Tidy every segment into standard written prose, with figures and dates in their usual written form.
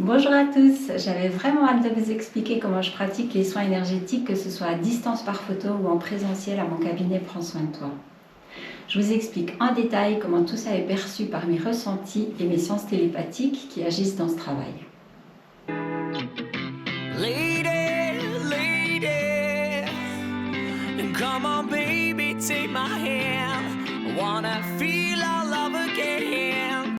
Bonjour à tous, j'avais vraiment hâte de vous expliquer comment je pratique les soins énergétiques, que ce soit à distance par photo ou en présentiel à mon cabinet Prends soin de toi. Je vous explique en détail comment tout ça est perçu par mes ressentis et mes sens télépathiques qui agissent dans ce travail. Come on baby, take my hand. I wanna feel our love again.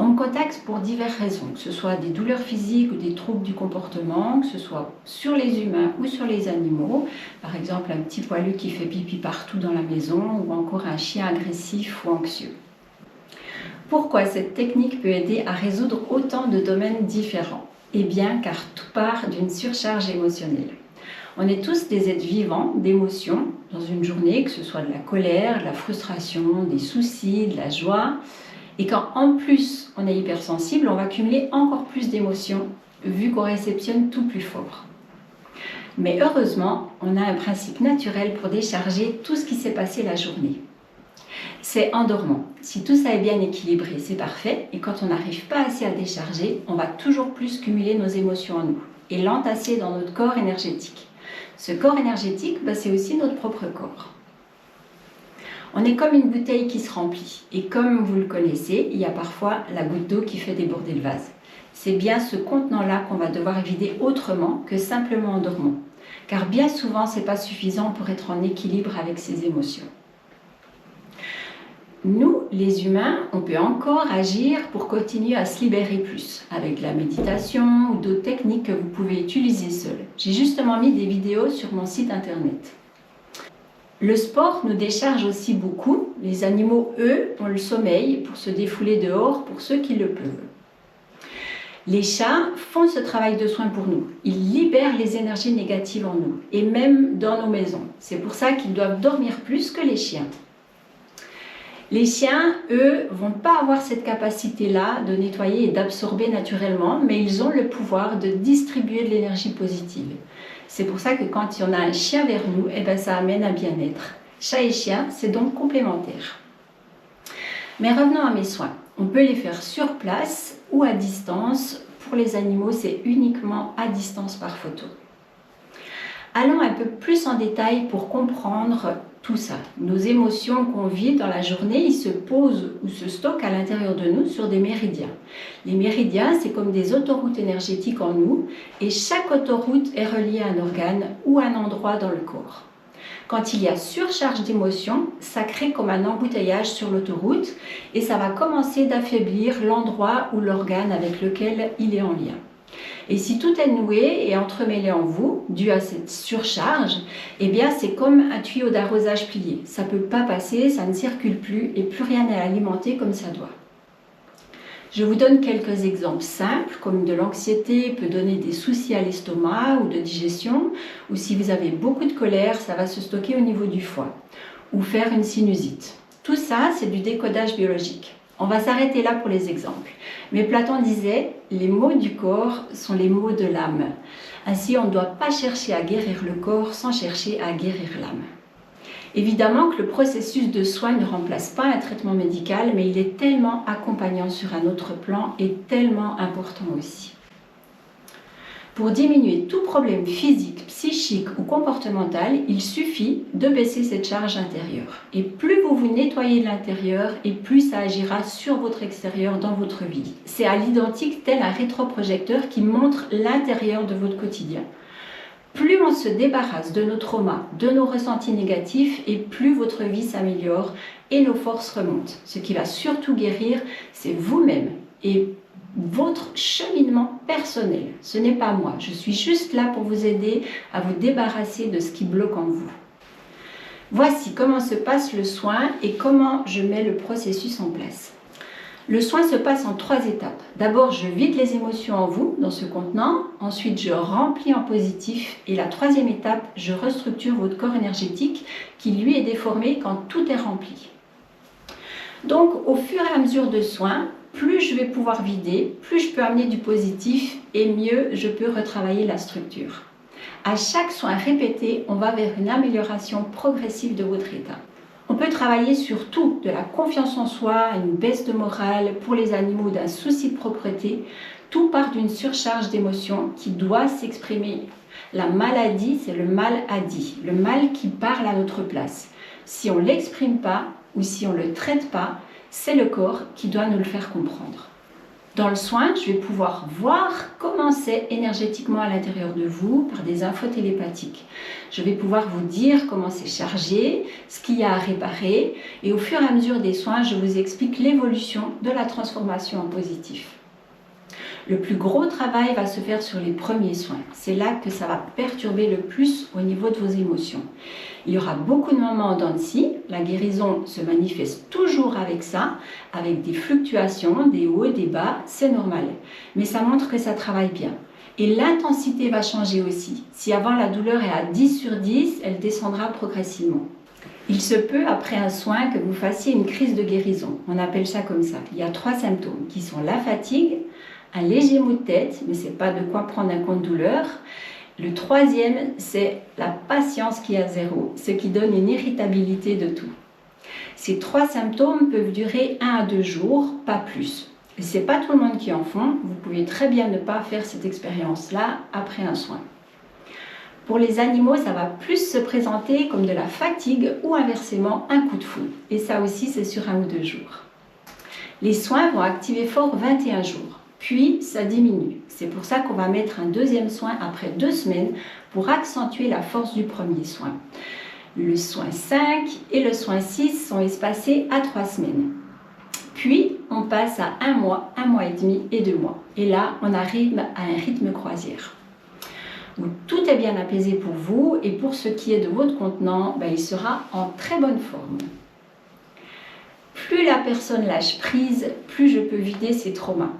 On me contacte pour diverses raisons, que ce soit des douleurs physiques ou des troubles du comportement, que ce soit sur les humains ou sur les animaux, par exemple un petit poilu qui fait pipi partout dans la maison ou encore un chien agressif ou anxieux. Pourquoi cette technique peut aider à résoudre autant de domaines différents? Eh bien car tout part d'une surcharge émotionnelle. On est tous des êtres vivants d'émotions dans une journée, que ce soit de la colère, de la frustration, des soucis, de la joie. Et quand en plus on est hypersensible, on va cumuler encore plus d'émotions vu qu'on réceptionne tout plus fort. Mais heureusement, on a un principe naturel pour décharger tout ce qui s'est passé la journée. C'est en dormant. Si tout ça est bien équilibré, c'est parfait. Et quand on n'arrive pas assez à décharger, on va toujours plus cumuler nos émotions en nous et l'entasser dans notre corps énergétique. Ce corps énergétique, c'est aussi notre propre corps. On est comme une bouteille qui se remplit. Et comme vous le connaissez, il y a parfois la goutte d'eau qui fait déborder le vase. C'est bien ce contenant-là qu'on va devoir vider autrement que simplement en dormant. Car bien souvent, ce n'est pas suffisant pour être en équilibre avec ses émotions. Nous, les humains, on peut encore agir pour continuer à se libérer plus, avec de la méditation ou d'autres techniques que vous pouvez utiliser seul. J'ai justement mis des vidéos sur mon site internet. Le sport nous décharge aussi beaucoup. Les animaux, eux, ont le sommeil pour se défouler dehors pour ceux qui le peuvent. Les chats font ce travail de soin pour nous. Ils libèrent les énergies négatives en nous, et même dans nos maisons. C'est pour ça qu'ils doivent dormir plus que les chiens. Les chiens, eux, vont pas avoir cette capacité-là de nettoyer et d'absorber naturellement, mais ils ont le pouvoir de distribuer de l'énergie positive. C'est pour ça que quand on a un chien vers nous, ça amène un bien-être. Chat et chien, c'est donc complémentaire. Mais revenons à mes soins. On peut les faire sur place ou à distance. Pour les animaux, c'est uniquement à distance par photo. Allons un peu plus en détail pour comprendre tout ça. Nos émotions qu'on vit dans la journée, ils se posent ou se stockent à l'intérieur de nous sur des méridiens. Les méridiens, c'est comme des autoroutes énergétiques en nous et chaque autoroute est reliée à un organe ou à un endroit dans le corps. Quand il y a surcharge d'émotions, ça crée comme un embouteillage sur l'autoroute et ça va commencer d'affaiblir l'endroit ou l'organe avec lequel il est en lien. Et si tout est noué et entremêlé en vous, dû à cette surcharge, c'est comme un tuyau d'arrosage plié. Ça ne peut pas passer, ça ne circule plus et plus rien n'est alimenté comme ça doit. Je vous donne quelques exemples simples, comme de l'anxiété peut donner des soucis à l'estomac ou de digestion, ou si vous avez beaucoup de colère, ça va se stocker au niveau du foie, ou faire une sinusite. Tout ça, c'est du décodage biologique. On va s'arrêter là pour les exemples. Mais Platon disait, les maux du corps sont les maux de l'âme. Ainsi, on ne doit pas chercher à guérir le corps sans chercher à guérir l'âme. Évidemment que le processus de soin ne remplace pas un traitement médical, mais il est tellement accompagnant sur un autre plan et tellement important aussi. Pour diminuer tout problème physique, psychique ou comportemental, il suffit de baisser cette charge intérieure. Et plus vous vous nettoyez de l'intérieur, et plus ça agira sur votre extérieur dans votre vie. C'est à l'identique tel un rétroprojecteur qui montre l'intérieur de votre quotidien. Plus on se débarrasse de nos traumas, de nos ressentis négatifs, et plus votre vie s'améliore et nos forces remontent. Ce qui va surtout guérir, c'est vous-même et votre cheminement personnel. Ce n'est pas moi, je suis juste là pour vous aider à vous débarrasser de ce qui bloque en vous. Voici comment se passe le soin et comment je mets le processus en place. Le soin se passe en 3 étapes. D'abord, je vide les émotions en vous, dans ce contenant. Ensuite, je remplis en positif. Et la 3e étape, je restructure votre corps énergétique qui, lui, est déformé quand tout est rempli. Donc, au fur et à mesure de soins, plus je vais pouvoir vider, plus je peux amener du positif et mieux je peux retravailler la structure. À chaque soin répété, on va vers une amélioration progressive de votre état. On peut travailler sur tout, de la confiance en soi à une baisse de morale, pour les animaux d'un souci de propreté. Tout part d'une surcharge d'émotions qui doit s'exprimer. La maladie, c'est le mal à dit, le mal qui parle à notre place. Si on ne l'exprime pas ou si on ne le traite pas, c'est le corps qui doit nous le faire comprendre. Dans le soin, je vais pouvoir voir comment c'est énergétiquement à l'intérieur de vous par des infos télépathiques. Je vais pouvoir vous dire comment c'est chargé, ce qu'il y a à réparer, et au fur et à mesure des soins, je vous explique l'évolution de la transformation en positif. Le plus gros travail va se faire sur les premiers soins. C'est là que ça va perturber le plus au niveau de vos émotions. Il y aura beaucoup de moments en dents de scie. La guérison se manifeste toujours avec ça, avec des fluctuations, des hauts et des bas, c'est normal. Mais ça montre que ça travaille bien. Et l'intensité va changer aussi. Si avant la douleur est à 10 sur 10, elle descendra progressivement. Il se peut, après un soin, que vous fassiez une crise de guérison. On appelle ça comme ça. Il y a 3 symptômes qui sont la fatigue, un léger mot de tête, mais ce n'est pas de quoi prendre un compte-douleur. Le troisième, c'est la patience qui est à zéro, ce qui donne une irritabilité de tout. Ces 3 symptômes peuvent durer 1 à 2 jours, pas plus. Et ce n'est pas tout le monde qui en font. Vous pouvez très bien ne pas faire cette expérience-là après un soin. Pour les animaux, ça va plus se présenter comme de la fatigue ou inversement un coup de fou. Et ça aussi, c'est sur 1 ou 2 jours. Les soins vont activer fort 21 jours. Puis, ça diminue. C'est pour ça qu'on va mettre un deuxième soin après 2 semaines pour accentuer la force du premier soin. Le soin 5 et le soin 6 sont espacés à 3 semaines. Puis, on passe à 1 mois, 1 mois et demi et 2 mois. Et là, on arrive à un rythme croisière, où tout est bien apaisé pour vous et pour ce qui est de votre contenant, il sera en très bonne forme. Plus la personne lâche prise, plus je peux vider ses traumas.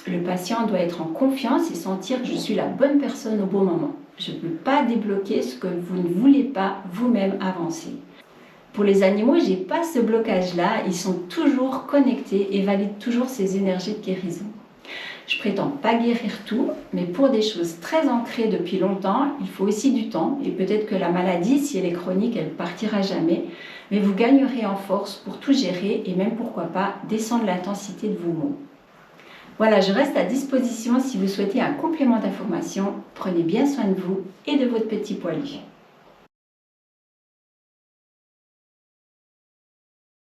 Le patient doit être en confiance et sentir que je suis la bonne personne au bon moment. Je ne peux pas débloquer ce que vous ne voulez pas vous-même avancer. Pour les animaux, je n'ai pas ce blocage-là. Ils sont toujours connectés et valident toujours ces énergies de guérison. Je ne prétends pas guérir tout, mais pour des choses très ancrées depuis longtemps, il faut aussi du temps. Et peut-être que la maladie, si elle est chronique, elle ne partira jamais. Mais vous gagnerez en force pour tout gérer et même, pourquoi pas, descendre l'intensité de vos maux. Voilà, je reste à disposition si vous souhaitez un complément d'information. Prenez bien soin de vous et de votre petit poilu.